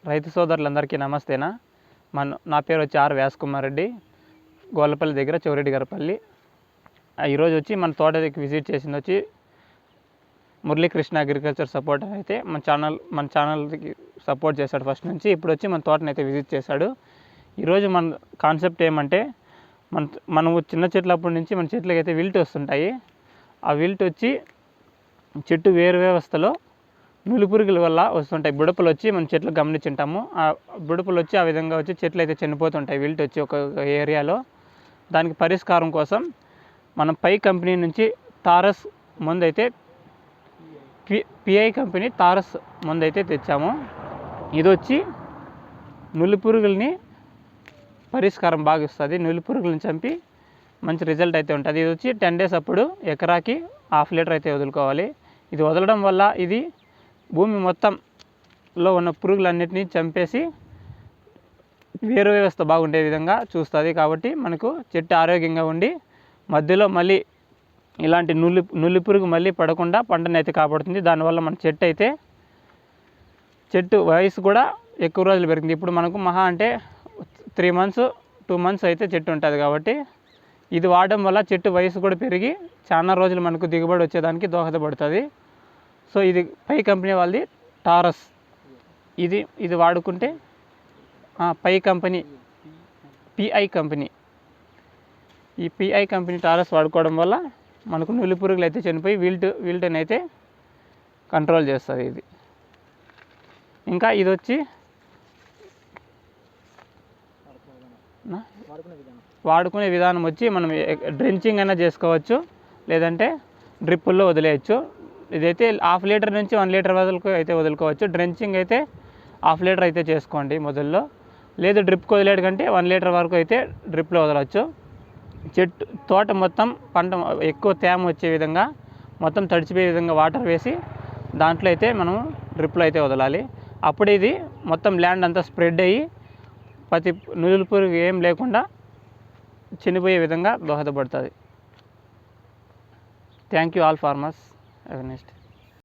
రైతు సోదరులందరికీ నమస్తేనా. నా పేరు వచ్చి ఆర్ వ్యాసకుమార్ రెడ్డి, గోళ్ళపల్లి దగ్గర చౌరెడ్డి గారిపల్లి. ఈరోజు వచ్చి మన తోటకి విజిట్ చేసింది వచ్చి మురళీకృష్ణ అగ్రికల్చర్ సపోర్ట్ అయితే మన ఛానల్కి సపోర్ట్ చేశాడు ఫస్ట్ నుంచి. ఇప్పుడు వచ్చి మన తోటని అయితే విజిట్ చేశాడు. ఈరోజు మన కాన్సెప్ట్ ఏమంటే, మనము చిన్న చెట్లప్పటి నుంచి మన చెట్లకి అయితే విల్ట్ వస్తుంటాయి. ఆ విల్ట్ వచ్చి చెట్టు వేరు వ్యవస్థలో నులిపురుగుల వల్ల వస్తుంటాయి. బుడపలు వచ్చి మన చెట్లు గమనించుంటాము. ఆ బుడపలు వచ్చి ఆ విధంగా వచ్చి చెట్లు అయితే చనిపోతుంటాయి విల్ట్ వచ్చి ఒక ఏరియాలో. దానికి పరిష్కారం కోసం మనం పై కంపెనీ నుంచి తారస్ మందు అయితే పిఐ కంపెనీ తారస్ మందు అయితే తెచ్చాము. ఇది వచ్చి నులిపురుగుల్ని పరిష్కారం బాగా ఇస్తుంది. నులిపురుగులను చంపి మంచి రిజల్ట్ అయితే ఉంటుంది. ఇది వచ్చి 10 days అప్పుడు ఎకరాకి 1/2 లీటర్ అయితే వదులుకోవాలి. ఇది వదలడం వల్ల ఇది భూమి మొత్తంలో ఉన్న పురుగులన్నిటినీ చంపేసి వేరు వ్యవస్థ బాగుండే విధంగా చూస్తుంది. కాబట్టి మనకు చెట్టు ఆరోగ్యంగా ఉండి మధ్యలో మళ్ళీ ఇలాంటి నులి పురుగు మళ్ళీ పడకుండా పంటని అయితే కాపాడుతుంది. దానివల్ల మన చెట్టు వయసు కూడా ఎక్కువ రోజులు పెరుగుతుంది. ఇప్పుడు మనకు మహా అంటే 3 months 2 months అయితే చెట్టు ఉంటుంది. కాబట్టి ఇది వాడడం వల్ల చెట్టు వయసు కూడా పెరిగి చాలా రోజులు మనకు దిగుబడి వచ్చేదానికి దోహదపడుతుంది. సో ఇది పై కంపెనీ వాళ్ళది టారస్. ఇది వాడుకుంటే పై కంపెనీ పిఐ కంపెనీ, ఈ పిఐ కంపెనీ టారస్ వాడుకోవడం వల్ల మనకు నులి పురుగులు అయితే చనిపోయి వీల్ట్ని అయితే కంట్రోల్ చేస్తుంది. ఇది ఇంకా ఇది వచ్చి వాడుకునే విధానం వచ్చి మనం డ్రెంచింగ్ అయినా చేసుకోవచ్చు, లేదంటే డ్రిప్పుల్లో వదిలేయచ్చు. ఇదైతే 1/2 లీటర్ నుంచి 1 లీటర్ వరకు అయితే వదులుకోవచ్చు. డ్రెంచింగ్ అయితే 1/2 లీటర్ అయితే చేసుకోండి మొదల్లో. లేదు డ్రిప్కి వదిలేడు కంటే 1 లీటర్ వరకు అయితే డ్రిప్లో వదలవచ్చు. తోట మొత్తం పంట ఎక్కువ తేమ వచ్చే విధంగా మొత్తం తడిచిపోయే విధంగా వాటర్ వేసి దాంట్లో అయితే మనం డ్రిప్లో అయితే వదలాలి. అప్పుడు ఇది మొత్తం ల్యాండ్ అంతా స్ప్రెడ్ అయ్యి ప్రతి నులి పురుగు ఏం లేకుండా చనిపోయే విధంగా దోహదపడుతుంది. Thank you all farmers. Have a nice day.